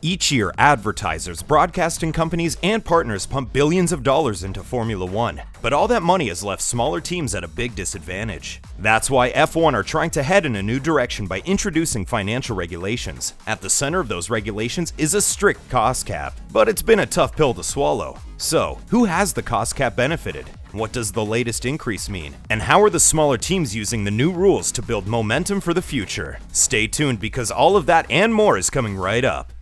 Each year, advertisers, broadcasting companies, and partners pump billions of dollars into Formula One. But all that money has left smaller teams at a big disadvantage. That's why F1 are trying to head in a new direction by introducing financial regulations. At the center of those regulations is a strict cost cap, but it's been a tough pill to swallow. So, who has the cost cap benefited? What does the latest increase mean? And how are the smaller teams using the new rules to build momentum for the future? Stay tuned because all of that and more is coming right up.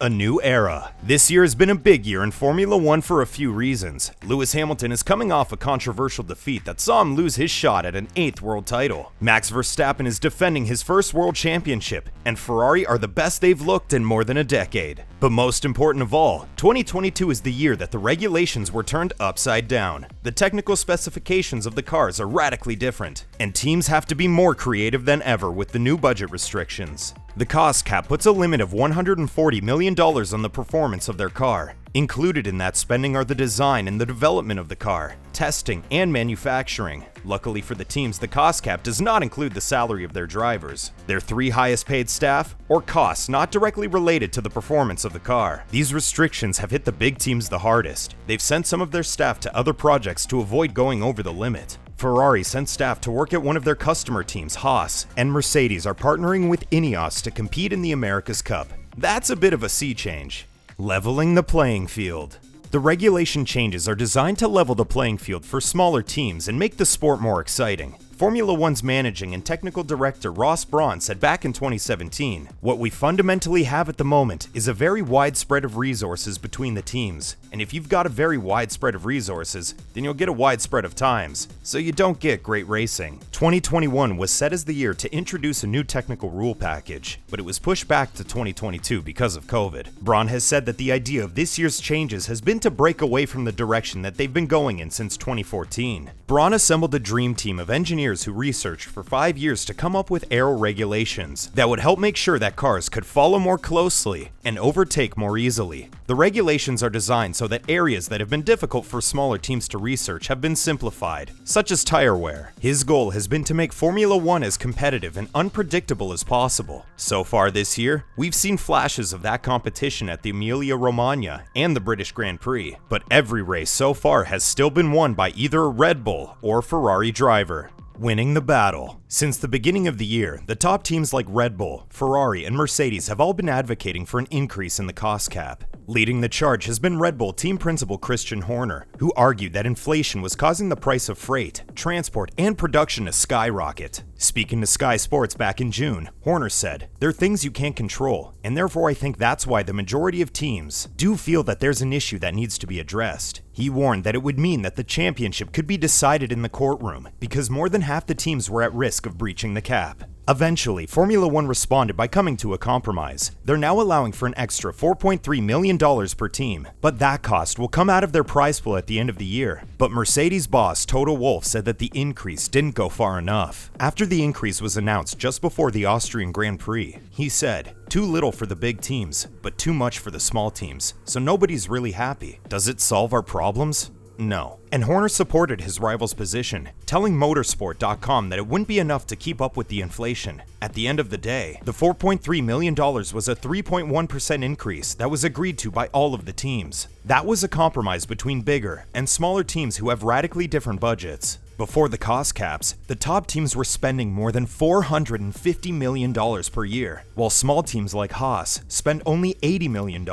A new era. This year has been a big year in Formula One for a few reasons. Lewis Hamilton is coming off a controversial defeat that saw him lose his shot at an 8th world title. Max Verstappen is defending his first world championship, and Ferrari are the best they've looked in more than a decade. But most important of all, 2022 is the year that the regulations were turned upside down. The technical specifications of the cars are radically different, and teams have to be more creative than ever with the new budget restrictions. The cost cap puts a limit of $140 million on the performance of their car. Included in that spending are the design and the development of the car, testing, and manufacturing. Luckily for the teams, the cost cap does not include the salary of their drivers, their 3 highest paid staff, or costs not directly related to the performance of the car. These restrictions have hit the big teams the hardest. They've sent some of their staff to other projects to avoid going over the limit. Ferrari sent staff to work at one of their customer teams, Haas, and Mercedes are partnering with Ineos to compete in the America's Cup. That's a bit of a sea change. Leveling the playing field. The regulation changes are designed to level the playing field for smaller teams and make the sport more exciting. Formula One's managing and technical director Ross Brawn said back in 2017, "What we fundamentally have at the moment is a very wide spread of resources between the teams. And if you've got a very wide spread of resources, then you'll get a wide spread of times, so you don't get great racing." 2021 was set as the year to introduce a new technical rule package, but it was pushed back to 2022 because of COVID. Brawn has said that the idea of this year's changes has been to break away from the direction that they've been going in since 2014. Brawn assembled a dream team of engineers who researched for 5 years to come up with aero regulations that would help make sure that cars could follow more closely and overtake more easily. The regulations are designed so that areas that have been difficult for smaller teams to research have been simplified, such as tire wear. His goal has been to make Formula One as competitive and unpredictable as possible. So far this year, we've seen flashes of that competition at the Emilia-Romagna and the British Grand Prix, but every race so far has still been won by either a Red Bull or Ferrari driver. Winning the battle. Since the beginning of the year, the top teams like Red Bull, Ferrari, and Mercedes have all been advocating for an increase in the cost cap. Leading the charge has been Red Bull team principal Christian Horner, who argued that inflation was causing the price of freight, transport, and production to skyrocket. Speaking to Sky Sports back in June, Horner said, "There are things you can't control, and therefore I think that's why the majority of teams do feel that there's an issue that needs to be addressed." He warned that it would mean that the championship could be decided in the courtroom because more than half the teams were at risk of breaching the cap. Eventually, Formula One responded by coming to a compromise. They're now allowing for an extra $4.3 million per team, but that cost will come out of their prize pool at the end of the year. But Mercedes boss Toto Wolff said that the increase didn't go far enough. After the increase was announced just before the Austrian Grand Prix, he said, "Too little for the big teams, but too much for the small teams, so nobody's really happy. Does it solve our problems? No." And Horner supported his rival's position, telling Motorsport.com that it wouldn't be enough to keep up with the inflation. At the end of the day, the $4.3 million was a 3.1% increase that was agreed to by all of the teams. That was a compromise between bigger and smaller teams who have radically different budgets. Before the cost caps, the top teams were spending more than $450 million per year, while small teams like Haas spent only $80 million.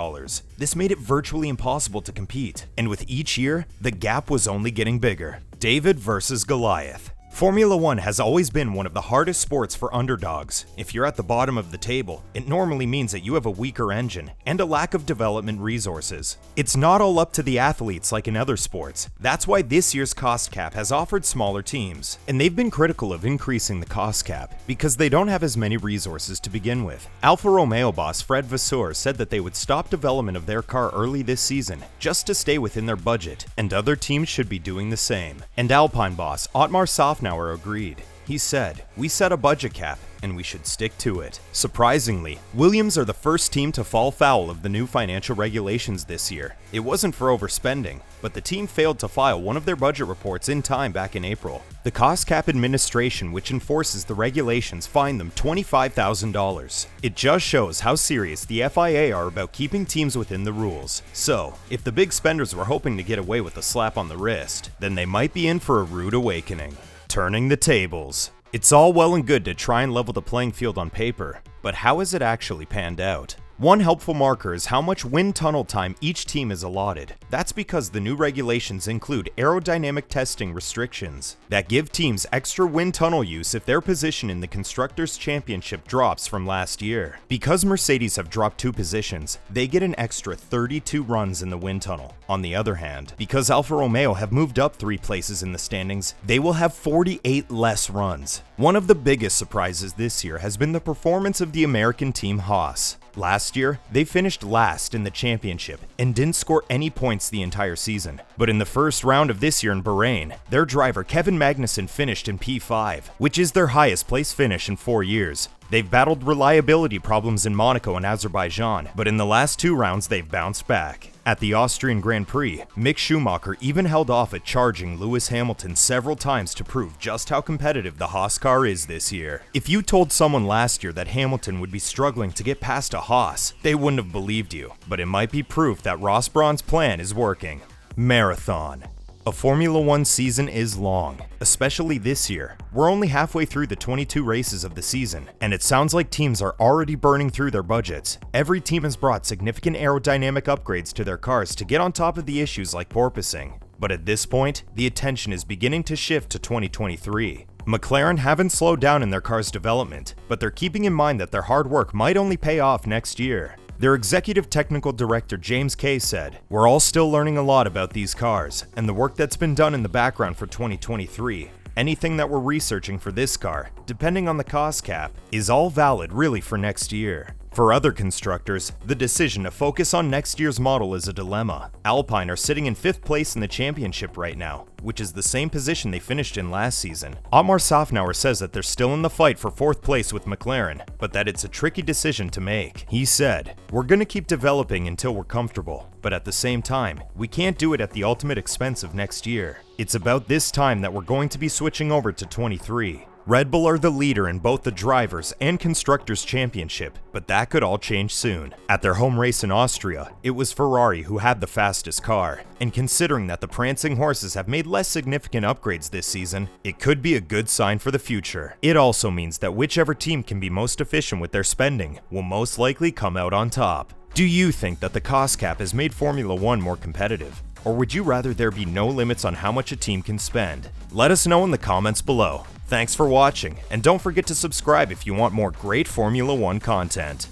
This made it virtually impossible to compete, and with each year, the gap was only getting bigger. David versus Goliath. Formula One has always been one of the hardest sports for underdogs. If you're at the bottom of the table, it normally means that you have a weaker engine and a lack of development resources. It's not all up to the athletes like in other sports. That's why this year's cost cap has offered smaller teams. And they've been critical of increasing the cost cap because they don't have as many resources to begin with. Alfa Romeo boss Fred Vasseur said that they would stop development of their car early this season just to stay within their budget, and other teams should be doing the same. And Alpine boss Otmar Safnauer agreed. He said, "We set a budget cap, and we should stick to it. Surprisingly, Williams are the first team to fall foul of the new financial regulations this year. It wasn't for overspending, but the team failed to file one of their budget reports in time back in April. The Cost Cap Administration, which enforces the regulations, fined them $25,000. It just shows how serious the FIA are about keeping teams within the rules. So, if the big spenders were hoping to get away with a slap on the wrist, then they might be in for a rude awakening. Turning the tables. It's all well and good to try and level the playing field on paper, but how has it actually panned out? One helpful marker is how much wind tunnel time each team is allotted. That's because the new regulations include aerodynamic testing restrictions that give teams extra wind tunnel use if their position in the Constructors' Championship drops from last year. Because Mercedes have dropped 2 positions, they get an extra 32 runs in the wind tunnel. On the other hand, because Alfa Romeo have moved up 3 places in the standings, they will have 48 less runs. One of the biggest surprises this year has been the performance of the American team Haas. Last year, they finished last in the championship and didn't score any points the entire season. But in the first round of this year in Bahrain, their driver Kevin Magnussen finished in P5, which is their highest place finish in 4 years. They've battled reliability problems in Monaco and Azerbaijan, but in the last 2 rounds they've bounced back. At the Austrian Grand Prix, Mick Schumacher even held off at charging Lewis Hamilton several times to prove just how competitive the Haas car is this year. If you told someone last year that Hamilton would be struggling to get past a Haas, they wouldn't have believed you, but it might be proof that Ross Brawn's plan is working. Marathon. A Formula 1 season is long, especially this year. We're only halfway through the 22 races of the season, and it sounds like teams are already burning through their budgets. Every team has brought significant aerodynamic upgrades to their cars to get on top of the issues like porpoising. But at this point, the attention is beginning to shift to 2023. McLaren haven't slowed down in their car's development, but they're keeping in mind that their hard work might only pay off next year. Their executive technical director James Kay said, "We're all still learning a lot about these cars, and the work that's been done in the background for 2023. Anything that we're researching for this car, depending on the cost cap, is all valid really for next year." For other constructors, the decision to focus on next year's model is a dilemma. Alpine are sitting in 5th place in the championship right now, which is the same position they finished in last season. Otmar Safnauer says that they're still in the fight for 4th place with McLaren, but that it's a tricky decision to make. He said, "We're going to keep developing until we're comfortable, but at the same time, we can't do it at the ultimate expense of next year. It's about this time that we're going to be switching over to 23. Red Bull are the leader in both the Drivers' and Constructors' Championship, but that could all change soon. At their home race in Austria, it was Ferrari who had the fastest car, and considering that the prancing horses have made less significant upgrades this season, it could be a good sign for the future. It also means that whichever team can be most efficient with their spending will most likely come out on top. Do you think that the cost cap has made Formula 1 more competitive? Or would you rather there be no limits on how much a team can spend? Let us know in the comments below. Thanks for watching, and don't forget to subscribe if you want more great Formula 1 content.